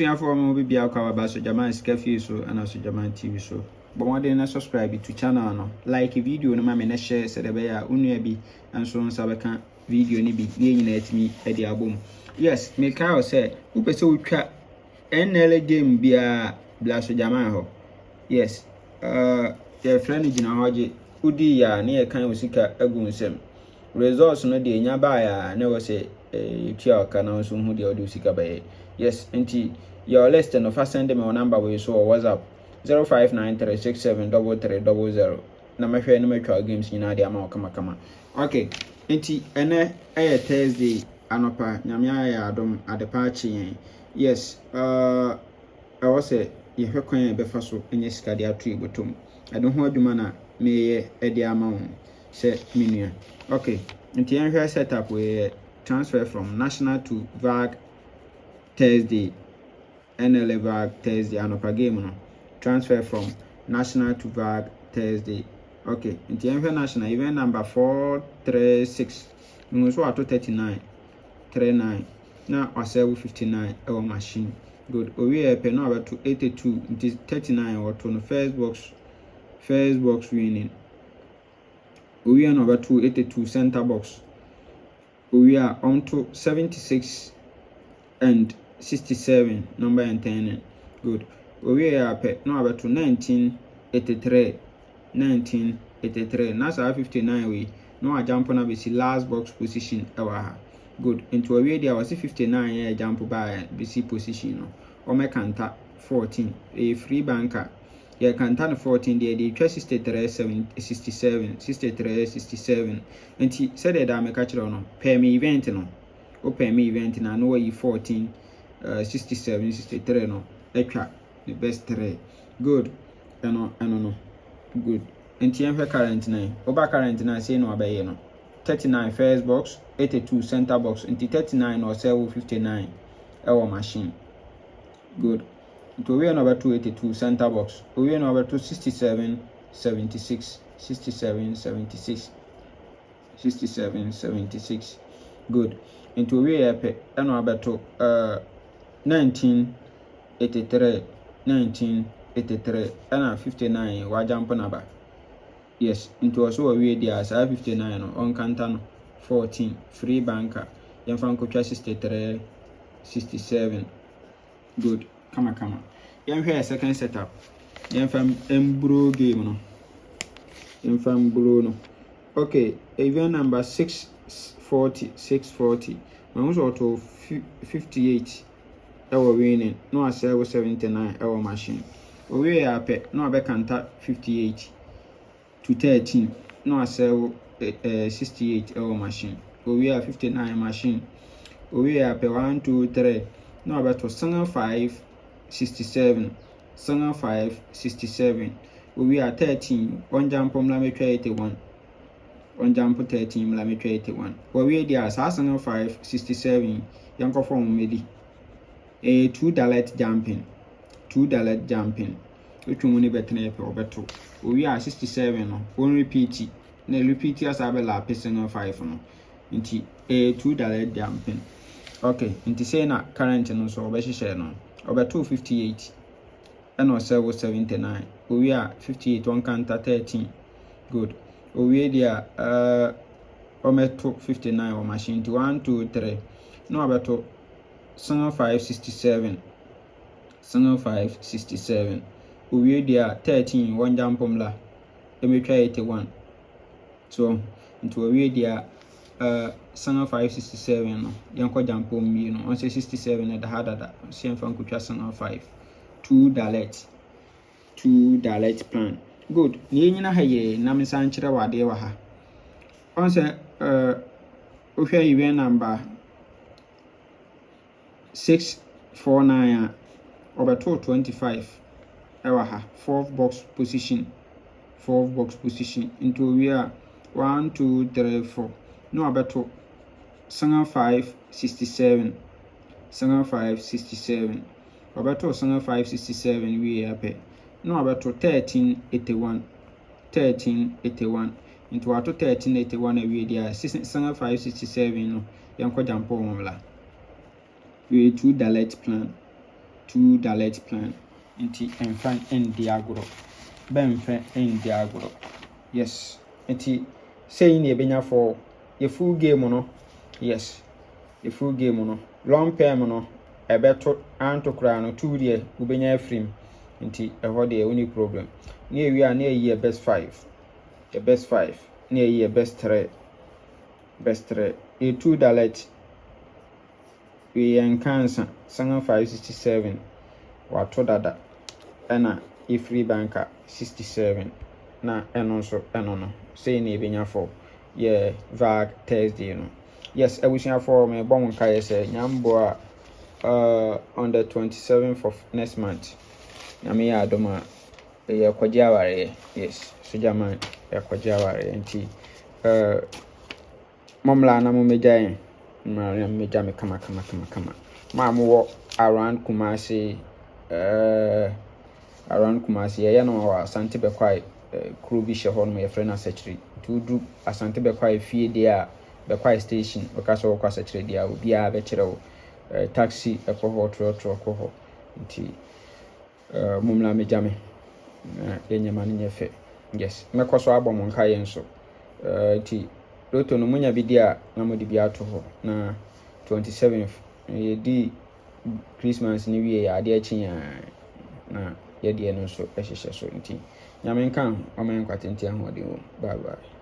For more be our so Jaman Scaffy so and also Jaman TV so. But one day subscribe to channel no. Like a video no ma share said the bear unuabi and so on sabaka video ni bi net me at the album. Yes, make how say who person will NLA game be a blaso Jaman ho. Yes, your friend Jina Hoji Udi ya near kind of sika agun sem. Results no de nya ba ya na we say tua ka na so hu de odi sika ba. Yes, enti your list no fa send me on number we so WhatsApp 0593673300 na mahwe no matwa games nyina de ama kama. Okay, enti ene Thursday anopa nyame ya adom adepa chi yen. Yes, I was say ye hwe kwan be fa so enye sika de atu ibotom. Ado ho adwuma na me ye e de ama won se minua. Okay, nti yen setup we transfer from National to Vag Thursday. Nla Vag Thursday anopa game no. Transfer from National to Vag Thursday. Okay, nti yen national event number 436. We so ato 39 39. Now ourselves 59 our machine. Good. We are pe no about to 82 nti 39 or to no first box winning. We are number 282 center box. We are on to 76 and 67 number and 10. Good. We are pe no about to 1983. That's our 59 we. No a jump on BC last box position ewa. Good. Into a way there was 59 year jump by BC position no. Or my kanta 14 a free banker. Yeah, kanta 14 there the 63 67 and he said that I make catch no pay me event no. O pay me event na no you 14 67 63 no. Extra the best 3. Good. No. Good. And TM current 9. Over current 9 say no obey no. 39 first box, 82 center box, and 39 or 59 our machine. Good. To we number 282 center box. We number 267 76 67 76 67 76. Good. Into we epe number 2 1983 and 59 wa jump number. Yes, into also a way there as 59 on Canton 14 free banker. Yan fan coach 63 67. Good. Come. Yan here second setup. Yan fan embro game no. Yan fan bro no. Okay, event number 640. My also to 58. Our winning. No I sell 79 our machine. We are pet no I canta 58 to 13. No I sell 68 our machine. We are 59 machine. We are 1 2 3. No about to 5 67. 5 67. We are 13. One jump on Lametra 81. One jump 13 Lametra 81. We are 5 67. Yanko from Medi. $2 jumping. Which one is better than better? We are 67 no. One repeat. Ne repeat as I la person 5 no. Inti $2 jumping. Okay. Inti say na current no so obeshi share no. Over 258. And also 79. We are 58 one counter 13. Good. We there ometo 59 or machine to 1 2 3. No about 5 67. 5 67. We there 13 one jump la. Let me try 81. So into a way there 5 67 no. Yanko jump me no. On say 67 at the harder same fan could just 5. $2 plan. Good. Ni nyina ha ye na me san kire wade wa ha. On say ohwe event number 649 over 225 ewa ha. Fourth box position into we are 1 2 3 4. No abeto 5 67. Obeto 5 67 we are no about 1381 into ato 1381 we there 5 67 no yanko jampo wala we $2 plan $2 plan nti emfa ndi agoro benfa ndi agoro yes nti say na ebenya for a full game no yes the full game no long term no ebeto anto kra no 2 de ubenya afrim nti eho de any problem na ewi a na eyi best 5 the best 5 na eyi best 3 a $2 we encancer 567 wato dada ena a free banker 67 na eno so eno no say na ebenya for yeah Vag Thursday no yes ebusia for me bon kai say nyambo on the 27th of next month nyame ya adoma ye kwajiaware yes so jaman ye kwajiaware nti momla na mo mejae ma meja me kama ma mo around Kumasi ye no wa Asante Bekwai crew bi she ho no ye friend secretary to do Asante Bekwai fie dia Bekwai station because of kwa secretary dia obi a be kire wo taxi ekoho trotro ekoho nti momla meja me enyama ne nyefe yes mekoso abom nka ye nso nti roto no munya bidia na modi bi ato ho na 27th ye di Christmas ni wie ya ade achi na ye de no so ehhehye so nti nyame nka o men kwatenti ahode wo bye bye.